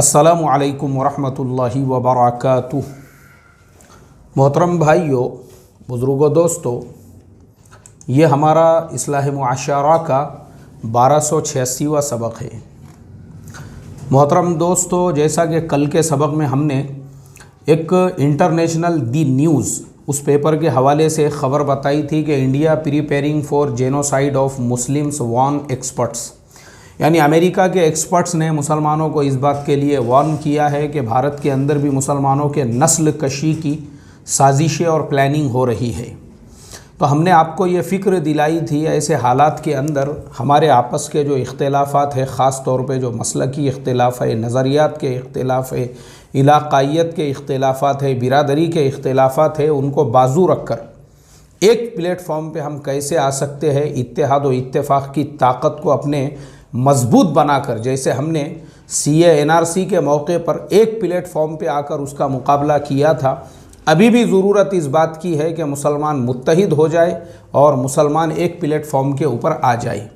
अस्सलामु अलैकुम वरहमतुल्लाहि वबरकातुह। मोहतरम भाइयों, बुज़ुर्गों, दोस्तों, ये हमारा इस्लाह मुआशरा का 1286वां सबक है। मोहतरम दोस्तों, जैसा कि कल के सबक में हमने एक इंटरनेशनल दी न्यूज़ उस पेपर के हवाले से ख़बर बताई थी कि India preparing for genocide of Muslims warn experts, यानी अमेरिका के एक्सपर्ट्स ने मुसलमानों को इस बात के लिए वार्न किया है कि भारत के अंदर भी मुसलमानों के नस्ल कशी की साजिशें और प्लानिंग हो रही है। तो हमने आपको ये फ़िक्र दिलाई थी ऐसे हालात के अंदर हमारे आपस के जो इख्तिलाफ़ात है, ख़ास तौर पे जो मसलकी इख्तिलाफ़ है, नज़रियात के इख्तिलाफ़ है, इलाक़ाइयत के इख्तिलाफ़ात है, बिरादरी के इख्तिलाफ़ात है, उनको बाजू रख कर एक प्लेटफॉर्म पे हम कैसे आ सकते हैं, इत्तेहाद और इत्तेफाक की ताकत को अपने मजबूत बनाकर, जैसे हमने CA NRC के मौके पर एक प्लेटफॉर्म पे आकर उसका मुकाबला किया था। अभी भी ज़रूरत इस बात की है कि मुसलमान मुत्तहिद हो जाए और मुसलमान एक प्लेटफॉर्म के ऊपर आ जाए।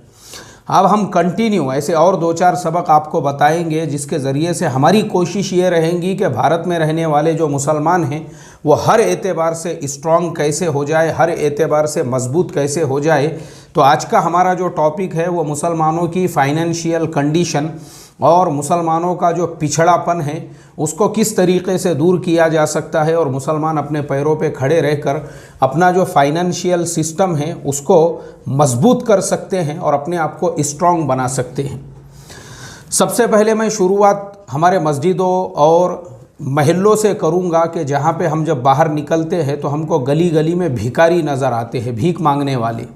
अब हम कंटिन्यू ऐसे और 2-4 सबक आपको बताएंगे जिसके ज़रिए से हमारी कोशिश ये रहेंगी कि भारत में रहने वाले जो मुसलमान हैं वो हर एतबार से स्ट्रॉन्ग कैसे हो जाए, हर एतबार से मजबूत कैसे हो जाए। तो आज का हमारा जो टॉपिक है वो मुसलमानों की फाइनेंशियल कंडीशन और मुसलमानों का जो पिछड़ापन है उसको किस तरीके से दूर किया जा सकता है और मुसलमान अपने पैरों पे खड़े रहकर अपना जो फाइनेंशियल सिस्टम है उसको मजबूत कर सकते हैं और अपने आप को स्ट्रॉन्ग बना सकते हैं। सबसे पहले मैं शुरुआत हमारे मस्जिदों और महल्लों से करूंगा कि जहाँ पे हम जब बाहर निकलते हैं तो हमको गली गली में भिखारी नज़र आते हैं, भीख मांगने वाले।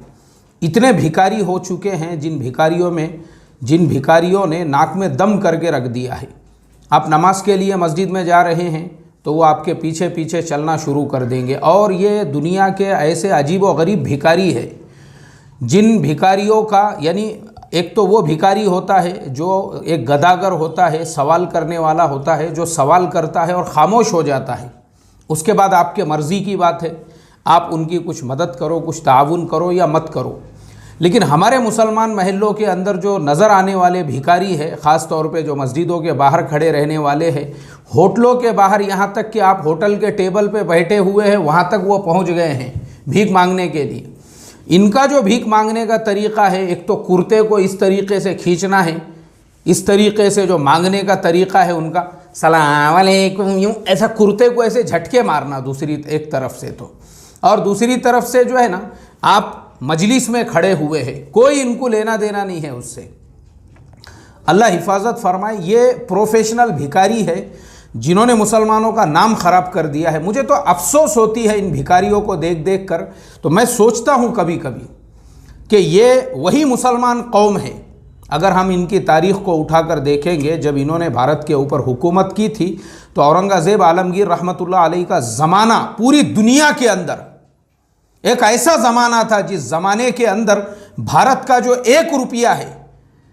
इतने भिखारी हो चुके हैं जिन भिखारियों ने नाक में दम करके रख दिया है। आप नमाज के लिए मस्जिद में जा रहे हैं तो वो आपके पीछे पीछे चलना शुरू कर देंगे। और ये दुनिया के ऐसे अजीब व गरीब भिखारी है जिन भिखारियों का, यानी एक तो वो भिखारी होता है जो एक गदागर होता है, सवाल करने वाला होता है, जो सवाल करता है और ख़ामोश हो जाता है। उसके बाद आपके मर्ज़ी की बात है, आप उनकी कुछ मदद करो, कुछ ताउन करो या मत करो। लेकिन हमारे मुसलमान महल्लों के अंदर जो नज़र आने वाले भिखारी है, ख़ास तौर पे जो मस्जिदों के बाहर खड़े रहने वाले हैं, होटलों के बाहर, यहाँ तक कि आप होटल के टेबल पे बैठे हुए हैं वहाँ तक वो पहुँच गए हैं भीख मांगने के लिए। इनका जो भीख मांगने का तरीक़ा है, एक तो कुर्ते को इस तरीक़े से खींचना है, इस तरीक़े से जो मांगने का तरीक़ा है उनका सलाम वालेकुम, यूँ ऐसा कुर्ते को ऐसे झटके मारना दूसरी एक तरफ से, तो और दूसरी तरफ से जो है ना, आप मजलिस में खड़े हुए हैं, कोई इनको लेना देना नहीं है उससे। अल्लाह हिफाजत फरमाए। ये प्रोफेशनल भिखारी है जिन्होंने मुसलमानों का नाम ख़राब कर दिया है। मुझे तो अफसोस होती है इन भिखारियों को देख देख कर। तो मैं सोचता हूँ कभी कभी कि ये वही मुसलमान कौम है। अगर हम इनकी तारीख़ को उठाकर देखेंगे, जब इन्होंने भारत के ऊपर हुकूमत की थी तो औरंगज़ेब आलमगीर रहमतुल्लाह अलैह का ज़माना पूरी दुनिया के अंदर एक ऐसा ज़माना था जिस ज़माने के अंदर भारत का जो 1 रुपया है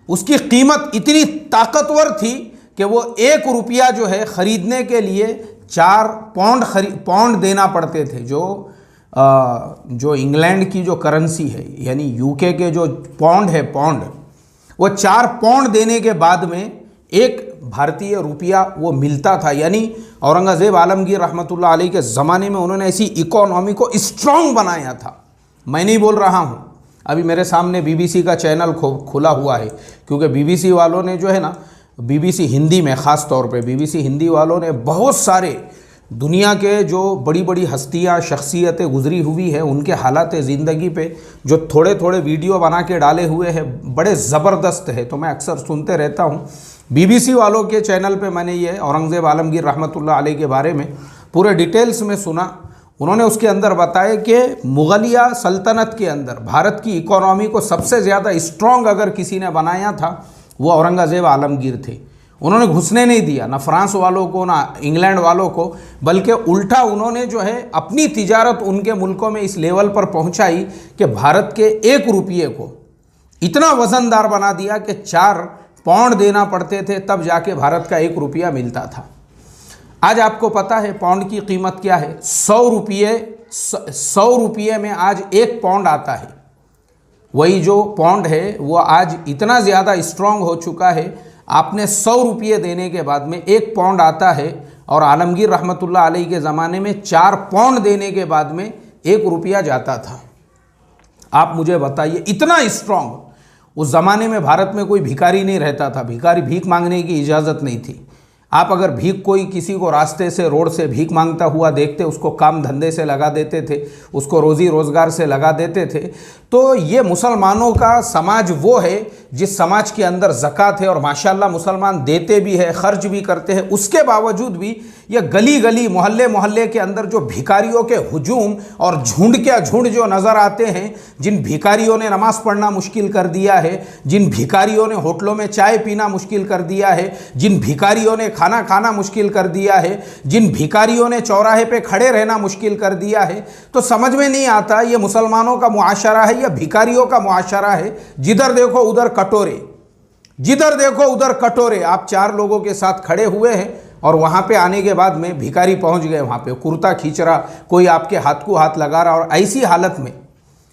उसकी कीमत इतनी ताकतवर थी कि वो 1 रुपया जो है ख़रीदने के लिए 4 पौंड देना पड़ते थे। जो इंग्लैंड की जो करेंसी है, यानी UK के जो पौंड है, वो 4 पौंड देने के बाद में 1 भारतीय रुपया वो मिलता था। यानी औरंगज़ेब आलमगीर रहमतुल्लाह अलैह के ज़माने में उन्होंने ऐसी इकोनॉमी को स्ट्रॉन्ग बनाया था। मैं नहीं बोल रहा हूँ, अभी मेरे सामने BBC का चैनल खुला हुआ है, क्योंकि BBC वालों ने जो है ना, BBC हिंदी में ख़ास तौर पे BBC हिंदी वालों ने बहुत सारे दुनिया के जो बड़ी बड़ी हस्तियाँ, शख्सियतें गुजरी हुई है उनके हालात ज़िंदगी पे जो थोड़े थोड़े वीडियो बना के डाले हुए हैं, बड़े ज़बरदस्त है। तो मैं अक्सर सुनते रहता हूँ। BBC वालों के चैनल पे मैंने ये औरंगज़ेब आलमगीर रहमतुल्लाह अलैह के बारे में पूरे डिटेल्स में सुना। उन्होंने उसके अंदर बताया कि मुग़लिया सल्तनत के अंदर भारत की इकोनॉमी को सबसे ज़्यादा स्ट्रॉन्ग अगर किसी ने बनाया था वो औरंगज़ेब आलमगीर थे। उन्होंने घुसने नहीं दिया, ना फ्रांस वालों को ना इंग्लैंड वालों को, बल्कि उल्टा उन्होंने जो है अपनी तिजारत उनके मुल्कों में इस लेवल पर पहुंचाई कि भारत के 1 रुपये को इतना वज़नदार बना दिया कि 4 पौंड देना पड़ते थे, तब जाके भारत का 1 रुपया मिलता था। आज आपको पता है पौंड की कीमत क्या है? 100 रुपये में आज 1 पौंड आता है। वही जो पौंड है वो आज इतना ज़्यादा स्ट्रॉन्ग हो चुका है आपने 100 रुपये देने के बाद में 1 पाउंड आता है, और आलमगीर रहमतुल्लाह अलैह के ज़माने में 4 पाउंड देने के बाद में 1 रुपया जाता था। आप मुझे बताइए, इतना स्ट्रांग। उस ज़माने में भारत में कोई भिखारी नहीं रहता था, भिखारी भीख मांगने की इजाज़त नहीं थी। आप अगर भीख कोई किसी को रास्ते से रोड से भीख मांगता हुआ देखते, उसको काम धंधे से लगा देते थे, उसको रोज़ी रोज़गार से लगा देते थे। तो ये मुसलमानों का समाज वो है जिस समाज के अंदर ज़कात है, और माशाल्लाह मुसलमान देते भी है, खर्च भी करते हैं। उसके बावजूद भी ये गली गली मोहल्ले मोहल्ले के अंदर जो भिखारियों के हुजूम और झुंड के झुंड जो नज़र आते हैं, जिन भिखारियों ने नमाज़ पढ़ना मुश्किल कर दिया है, जिन भिखारियों ने होटलों में चाय पीना मुश्किल कर दिया है, जिन भिखारियों ने खाना खाना मुश्किल कर दिया है, जिन भिखारियों ने चौराहे पे खड़े रहना मुश्किल कर दिया है, तो समझ में नहीं आता ये मुसलमानों का मुआशरा है या भिखारियों का मुआशरा है। जिधर देखो उधर कटोरे, जिधर देखो उधर कटोरे। आप 4 लोगों के साथ खड़े हुए हैं और वहाँ पे आने के बाद में भिखारी पहुँच गए, वहाँ पे कुर्ता खींच रहा, कोई आपके हाथ को हाथ लगा रहा। और ऐसी हालत में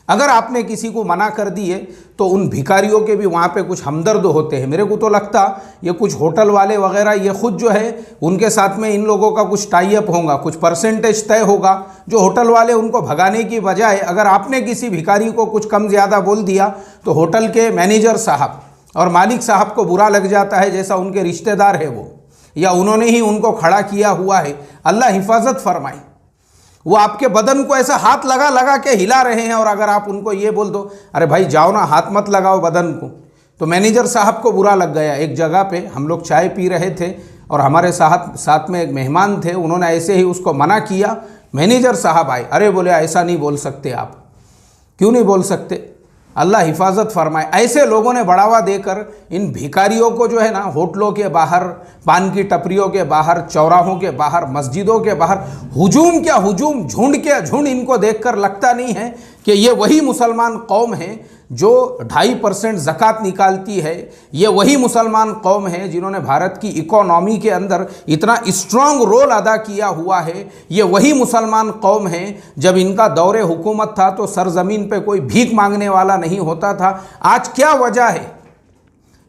अगर आपने किसी को मना कर दिए तो उन भिखारियों के भी वहाँ पे कुछ हमदर्द होते हैं। मेरे को तो लगता ये कुछ होटल वाले वगैरह ये खुद जो है उनके साथ में इन लोगों का कुछ टाई अप होगा, कुछ परसेंटेज तय होगा, जो होटल वाले उनको भगाने की बजाय अगर आपने किसी भिखारी को कुछ कम ज़्यादा बोल दिया तो होटल के मैनेजर साहब और मालिक साहब को बुरा लग जाता है, जैसा उनके रिश्तेदार है वो, या उन्होंने ही उनको खड़ा किया हुआ है। अल्लाह हिफाजत फरमाए। वो आपके बदन को ऐसा हाथ लगा लगा के हिला रहे हैं, और अगर आप उनको ये बोल दो अरे भाई जाओ ना, हाथ मत लगाओ बदन को, तो मैनेजर साहब को बुरा लग गया। एक जगह पे हम लोग चाय पी रहे थे और हमारे साथ में एक मेहमान थे, उन्होंने ऐसे ही उसको मना किया। मैनेजर साहब आए, अरे बोले ऐसा नहीं बोल सकते आप। क्यों नहीं बोल सकते? अल्लाह हिफाजत फरमाए। ऐसे लोगों ने बढ़ावा देकर इन भिखारियों को जो है ना, होटलों के बाहर, पान की टपरियों के बाहर, चौराहों के बाहर, मस्जिदों के बाहर हुजूम क्या हुजूम, झुंड क्या झुंड, इनको देखकर लगता नहीं है कि ये वही मुसलमान कौम है जो 2.5% ज़कात निकालती है। ये वही मुसलमान कौम है जिन्होंने भारत की इकोनॉमी के अंदर इतना स्ट्रांग रोल अदा किया हुआ है। ये वही मुसलमान कौम है जब इनका दौरे हुकूमत था तो सरजमीन पे कोई भीख मांगने वाला नहीं होता था। आज क्या वजह है?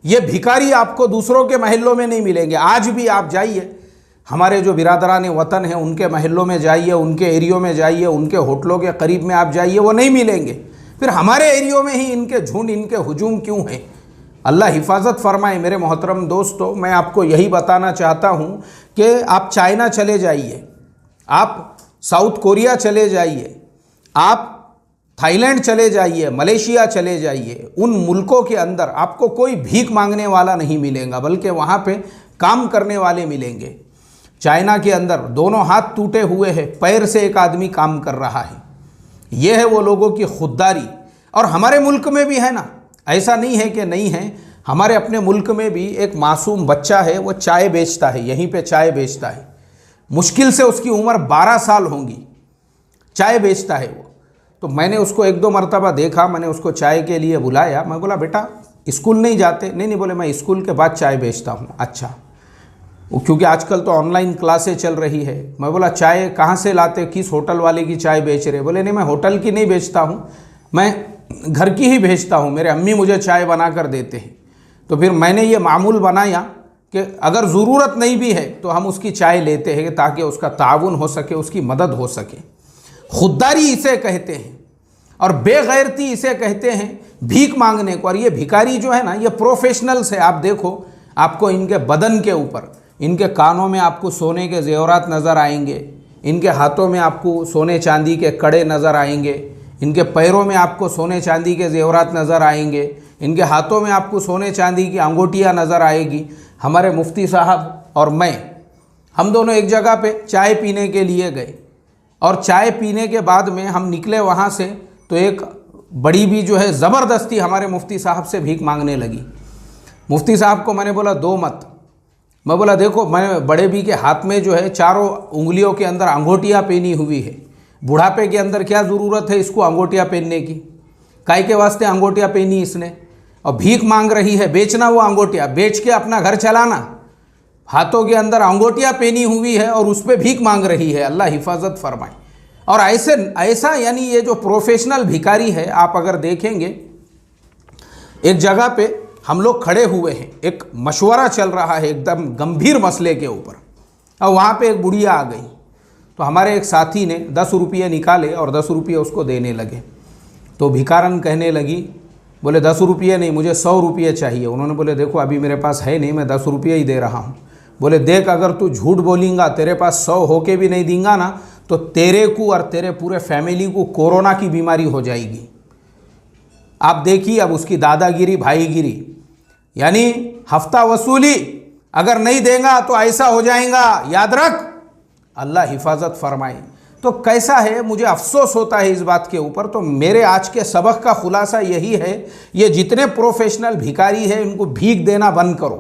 ये भिखारी आपको दूसरों के महल्लों में नहीं मिलेंगे। आज भी आप जाइए, हमारे जो बिरादरान वतन हैं उनके महल्लों में जाइए, उनके एरियो में जाइए, उनके होटलों के करीब में आप जाइए, वो नहीं मिलेंगे। फिर हमारे एरियो में ही इनके झुंड, इनके हुजूम क्यों हैं? अल्लाह हिफाजत फरमाए। मेरे मोहतरम दोस्तों, मैं आपको यही बताना चाहता हूँ कि आप चाइना चले जाइए, आप साउथ कोरिया चले जाइए, आप थाईलैंड चले जाइए, मलेशिया चले जाइए, उन मुल्कों के अंदर आपको कोई भीख मांगने वाला नहीं मिलेगा, बल्कि वहाँ पे काम करने वाले मिलेंगे। चाइना के अंदर दोनों हाथ टूटे हुए हैं, पैर से एक आदमी काम कर रहा है। ये है वो लोगों की खुददारी। और हमारे मुल्क में भी है ना, ऐसा नहीं है कि नहीं है। हमारे अपने मुल्क में भी एक मासूम बच्चा है, वो चाय बेचता है, यहीं पे चाय बेचता है। मुश्किल से उसकी उम्र 12 साल होगी, चाय बेचता है वो। तो मैंने उसको 1-2 मरतबा देखा, मैंने उसको चाय के लिए बुलाया। मैं बोला बेटा स्कूल नहीं जाते? नहीं, बोले मैं स्कूल के बाद चाय बेचता हूँ। अच्छा, क्योंकि आजकल तो ऑनलाइन क्लासें चल रही है। मैं बोला चाय कहाँ से लाते, किस होटल वाले की चाय बेच रहे? बोले नहीं, मैं होटल की नहीं बेचता हूँ, मैं घर की ही भेजता हूँ, मेरे अम्मी मुझे चाय बना कर देते हैं। तो फिर मैंने ये मामूल बनाया कि अगर ज़रूरत नहीं भी है तो हम उसकी चाय लेते हैं ताकि उसका ताउन हो सके, उसकी मदद हो सके। खुददारी इसे कहते हैं और बेगैरती इसे कहते हैं, भीख मांगने को। और ये भिखारी जो है ना, ये प्रोफेशनल्स है। आप देखो, आपको इनके बदन के ऊपर, इनके कानों में आपको सोने के जेवरात नज़र आएंगे, इनके हाथों में आपको सोने चांदी के कड़े नज़र आएंगे, इनके पैरों में आपको सोने चांदी के जेवरात नज़र आएंगे, इनके हाथों में आपको सोने चांदी की अंगूठियाँ नज़र आएगी। हमारे मुफ्ती साहब और मैं, हम दोनों एक जगह पे चाय पीने के लिए गए, और चाय पीने के बाद में हम निकले वहाँ से, तो एक बड़ी भी जो है ज़बरदस्ती हमारे मुफ्ती साहब से भीख मांगने लगी। मुफ्ती साहब को मैंने बोला दो मत। मैं बोला देखो, मैं बड़े भी के हाथ में जो है 4 उंगलियों के अंदर अंगूठियाँ पहनी हुई है। बुढ़ापे के अंदर क्या ज़रूरत है इसको अंगूठियाँ पहनने की? काय के वास्ते अंगूठियाँ पहनी इसने? और भीख मांग रही है, बेचना वो अंगूठियाँ, बेच के अपना घर चलाना। हाथों के अंदर अंगूठियाँ पहनी हुई है और उस पर भीख मांग रही है। अल्लाह हिफाजत फरमाए। और ऐसा यानी ये जो प्रोफेशनल भिखारी है, आप अगर देखेंगे एक जगह पे हम लोग खड़े हुए हैं, एक मशवरा चल रहा है एकदम गंभीर मसले के ऊपर, और वहाँ पे एक बुढ़िया आ गई। तो हमारे एक साथी ने 10 रुपये निकाले और 10 रुपये उसको देने लगे। तो भिखारन कहने लगी, बोले 10 रुपये नहीं, मुझे 100 रुपये चाहिए। उन्होंने बोले देखो अभी मेरे पास है नहीं, मैं 10 रुपये ही दे रहा हूँ। बोले देख, अगर तू झूठ बोलेगा, तेरे पास 100 होके भी नहीं देंगा ना, तो तेरे को और तेरे पूरे फैमिली को कोरोना की बीमारी हो जाएगी। आप देखिए अब उसकी दादागिरी, भाईगिरी, यानी हफ्ता वसूली, अगर नहीं देगा तो ऐसा हो जाएगा, याद रख। अल्लाह हिफाजत फरमाए। तो कैसा है, मुझे अफसोस होता है इस बात के ऊपर। तो मेरे आज के सबक का खुलासा यही है, ये जितने प्रोफेशनल भिखारी हैं इनको भीख देना बंद करो।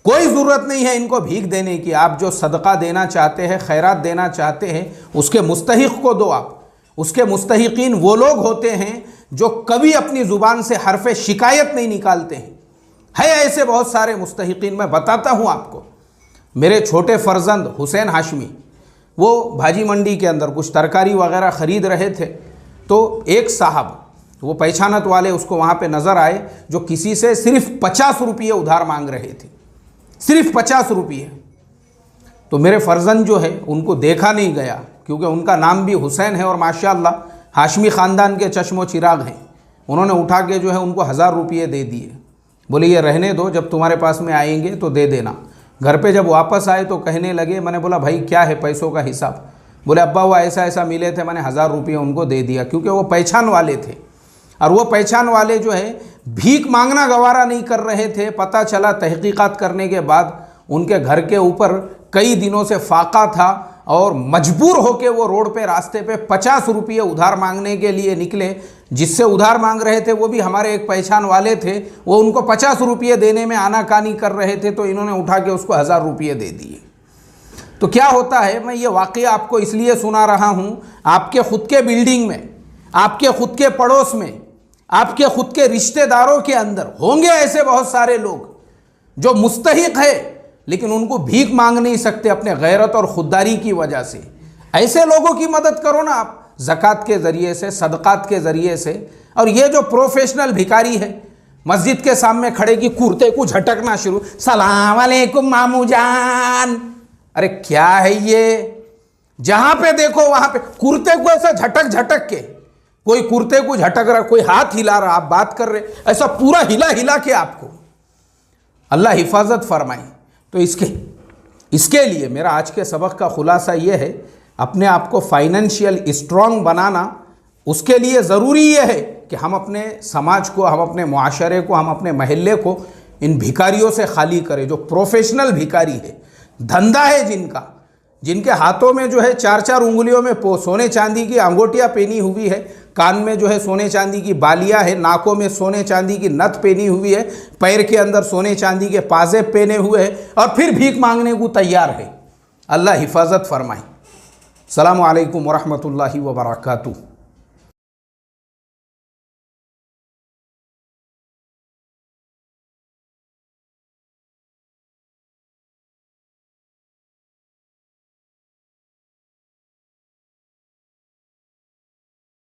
कोई ज़रूरत नहीं है इनको भीख देने की। आप जो सदका देना चाहते हैं, खैरात देना चाहते हैं, उसके मुस्तहिक को दो आप। उसके मुस्तहिकीन वो लोग होते हैं जो कभी अपनी ज़ुबान से हरफ़े शिकायत नहीं निकालते हैं। है ऐसे बहुत सारे मुस्तहिकीन, मैं बताता हूँ आपको। मेरे छोटे फर्जंद हुसैन हाशमी, वो भाजी मंडी के अंदर कुछ तरकारी वगैरह ख़रीद रहे थे। तो एक साहब, वो पहचानत वाले उसको वहाँ पे नज़र आए, जो किसी से सिर्फ 50 रुपये उधार मांग रहे थे, सिर्फ 50 रुपये। तो मेरे फर्जंद जो है उनको देखा नहीं गया, क्योंकि उनका नाम भी हुसैन है और माशाअल्लाह हाशमी ख़ानदान के चश्मो चिराग हैं। उन्होंने उठा के जो है उनको 1000 रुपये दे दिए। बोले ये रहने दो, जब तुम्हारे पास में आएंगे तो दे देना। घर पे जब वापस आए तो कहने लगे, मैंने बोला भाई क्या है पैसों का हिसाब? बोले अब्बा वो ऐसा ऐसा मिले थे, मैंने 1000 रुपये उनको दे दिया, क्योंकि वो पहचान वाले थे। और वो पहचान वाले जो है भीख मांगना गवारा नहीं कर रहे थे। पता चला तहकीकात करने के बाद उनके घर के ऊपर कई दिनों से फाका था और मजबूर होकर वो रोड पे रास्ते पे 50 रुपये उधार मांगने के लिए निकले। जिससे उधार मांग रहे थे वो भी हमारे एक पहचान वाले थे, वो उनको 50 रुपये देने में आनाकानी कर रहे थे, तो इन्होंने उठा के उसको 1000 रुपये दे दिए। तो क्या होता है, मैं ये वाक़या आपको इसलिए सुना रहा हूँ, आपके खुद के बिल्डिंग में, आपके खुद के पड़ोस में, आपके खुद के रिश्तेदारों के अंदर होंगे ऐसे बहुत सारे लोग जो मुस्तहिक है, लेकिन उनको भीख मांग नहीं सकते अपने गैरत और खुददारी की वजह से। ऐसे लोगों की मदद करो ना आप, ज़कात के ज़रिए से, सदक़ात के ज़रिए से। और ये जो प्रोफेशनल भिखारी है, मस्जिद के सामने खड़े की कुर्ते को झटकना शुरू, सलाम अलैकुम मामू जान। अरे क्या है ये? जहाँ पे देखो वहाँ पे कुर्ते को ऐसा झटक झटक के, कोई कुर्ते को झटक रहा, कोई हाथ हिला रहा, आप बात कर रहे, ऐसा पूरा हिला हिला के आपको। अल्लाह हिफाजत फरमाए। तो इसके लिए मेरा आज के सबक का खुलासा ये है, अपने आप को फाइनेंशियल स्ट्रॉन्ग बनाना, उसके लिए ज़रूरी ये है कि हम अपने समाज को, हम अपने मुआशरे को, हम अपने महल्ले को इन भिखारियों से खाली करें। जो प्रोफेशनल भिखारी है, धंधा है जिनका, जिनके हाथों में जो है 4-4 उंगलियों में सोने चांदी की अंगूठियाँ पहनी हुई है, कान में जो है सोने चांदी की बालियाँ है, नाकों में सोने चांदी की नथ पहनी हुई है, पैर के अंदर सोने चांदी के पाजेब पहने हुए हैं, और फिर भीख मांगने को तैयार है। अल्लाह हिफाजत फरमाए। अस्सलामु अलैकुम वरहमतुल्लाहि वबरकातुहू।